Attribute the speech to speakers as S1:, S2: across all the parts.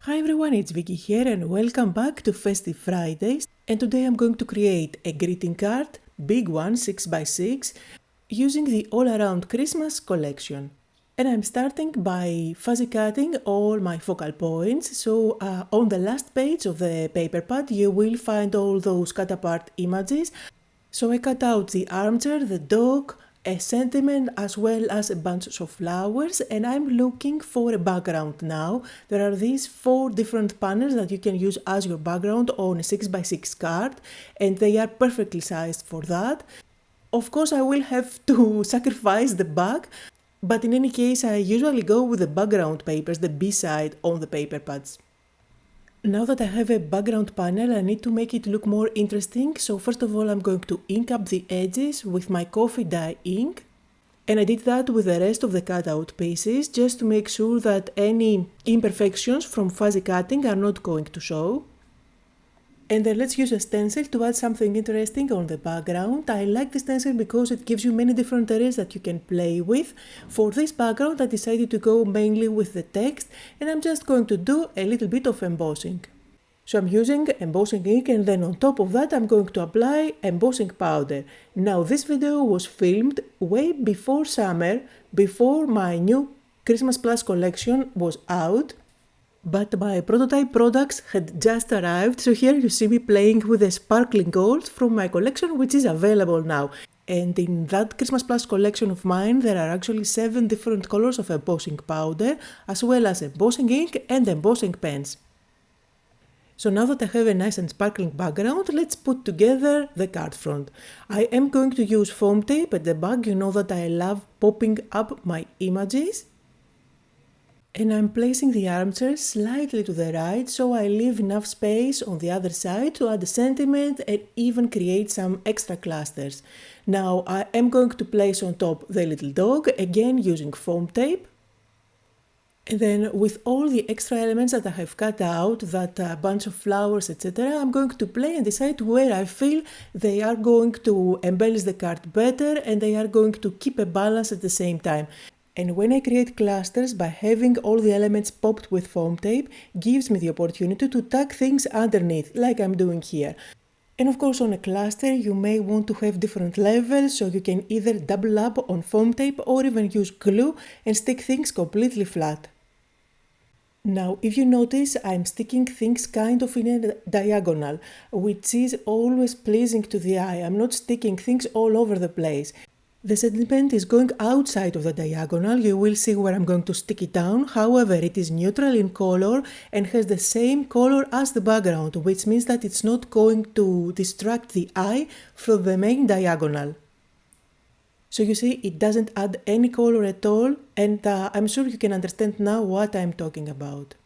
S1: Hi everyone, it's Vicky here and welcome back to Festive Fridays. And today I'm going to create a greeting card, big one, 6x6, using the All Around Christmas collection. And I'm starting by fuzzy cutting all my focal points. So on the last page of the paper pad you will find all those cut apart images. So I cut out the armchair, the dog, a sentiment as well as a bunch of flowers, and I'm looking for a background now. There are these 4 different panels that you can use as your background on a 6x6 card, and they are perfectly sized for that. Of course I will have to sacrifice the back, but in any case I usually go with the background papers, the B side on the paper pads. Now that I have a background panel, I need to make it look more interesting. So first of all, I'm going to ink up the edges with my coffee dye ink. And I did that with the rest of the cutout pieces, just to make sure that any imperfections from fuzzy cutting are not going to show. And then let's use a stencil to add something interesting on the background. I like the stencil because it gives you many different areas that you can play with. For this background I decided to go mainly with the text, and I'm just going to do a little bit of embossing. So I'm using embossing ink, and then on top of that I'm going to apply embossing powder. Now this video was filmed way before summer, before my new Christmas Plus collection was out. But my prototype products had just arrived, so here you see me playing with the sparkling gold from my collection, which is available now. And in that Christmas Plus collection of mine there are actually 7 different colors of embossing powder, as well as embossing ink and embossing pens. So now that I have a nice and sparkling background, let's put together the card front. I am going to use foam tape at the back. You know that I love popping up my images. And I'm placing the armchair slightly to the right, so I leave enough space on the other side to add a sentiment and even create some extra clusters. Now I am going to place on top the little dog, again using foam tape. And then with all the extra elements that I have cut out, that bunch of flowers, etc., I'm going to play and decide where I feel they are going to embellish the card better and they are going to keep a balance at the same time. And when I create clusters, by having all the elements popped with foam tape, gives me the opportunity to tuck things underneath, like I'm doing here. And of course on a cluster you may want to have different levels, so you can either double up on foam tape or even use glue and stick things completely flat. Now if you notice, I'm sticking things kind of in a diagonal, which is always pleasing to the eye. I'm not sticking things all over the place. The sentiment is going outside of the diagonal. You will see where I'm going to stick it down. However, it is neutral in color and has the same color as the background, which means that it's not going to distract the eye from the main diagonal. So you see, it doesn't add any color at all, and I'm sure you can understand now what I'm talking about.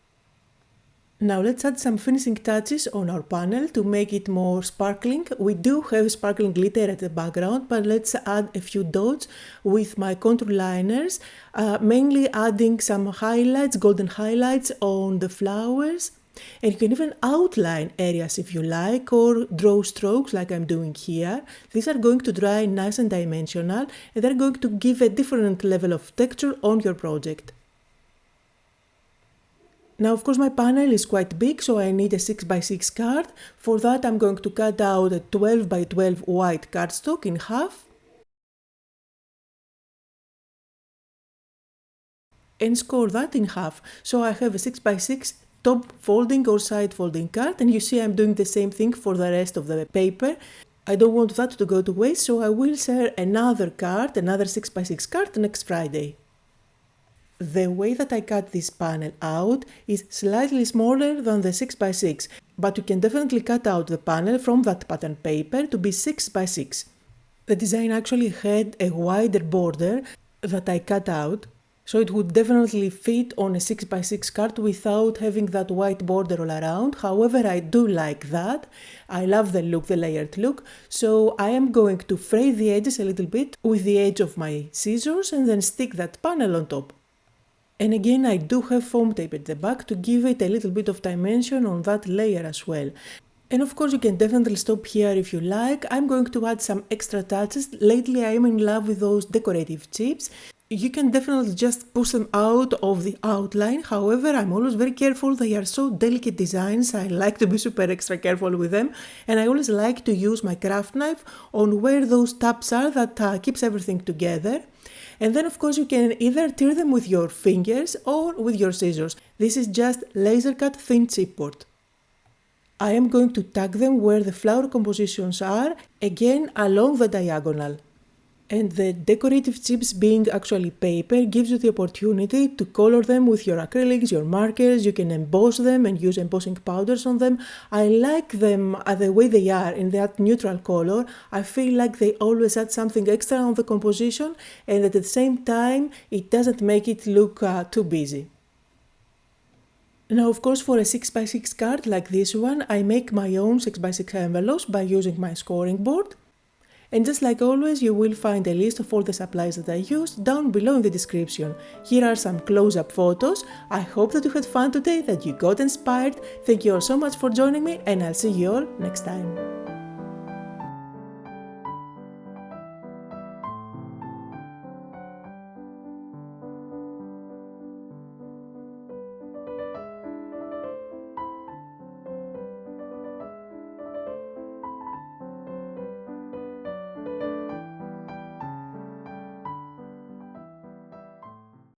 S1: Now let's add some finishing touches on our panel to make it more sparkling. We do have sparkling glitter at the background, but let's add a few dots with my contour liners, mainly adding some highlights, golden highlights on the flowers. And you can even outline areas if you like, or draw strokes like I'm doing here. These are going to dry nice and dimensional, and they're going to give a different level of texture on your project. Now of course my panel is quite big, so I need a 6x6 card. For that I'm going to cut out a 12x12 white cardstock in half and score that in half. So I have a 6x6 top folding or side folding card, and you see I'm doing the same thing for the rest of the paper. I don't want that to go to waste, so I will share another card, another 6x6 card next Friday. The way that I cut this panel out is slightly smaller than the 6x6, but you can definitely cut out the panel from that pattern paper to be 6x6. The design actually had a wider border that I cut out, so it would definitely fit on a 6x6 card without having that white border all around. However, I do like that. I love the look, the layered look, so I am going to fray the edges a little bit with the edge of my scissors and then stick that panel on top. And again, I do have foam tape at the back to give it a little bit of dimension on that layer as well. And of course you can definitely stop here if you like. I'm going to add some extra touches. Lately I am in love with those decorative chips. You can definitely just push them out of the outline. However, I'm always very careful. They are so delicate designs. I like to be super extra careful with them. And I always like to use my craft knife on where those tabs are that keeps everything together. And then of course you can either tear them with your fingers or with your scissors. This is just laser cut thin chipboard. I am going to tag them where the flower compositions are, again along the diagonal. And the decorative chips being actually paper gives you the opportunity to color them with your acrylics, your markers. You can emboss them and use embossing powders on them. I like them the way they are in that neutral color. I feel like they always add something extra on the composition, and at the same time it doesn't make it look too busy. Now of course for a 6x6 card like this one, I make my own 6x6 envelopes by using my scoring board. And just like always, you will find a list of all the supplies that I used down below in the description. Here are some close-up photos. I hope that you had fun today, that you got inspired. Thank you all so much for joining me, and I'll see you all next time.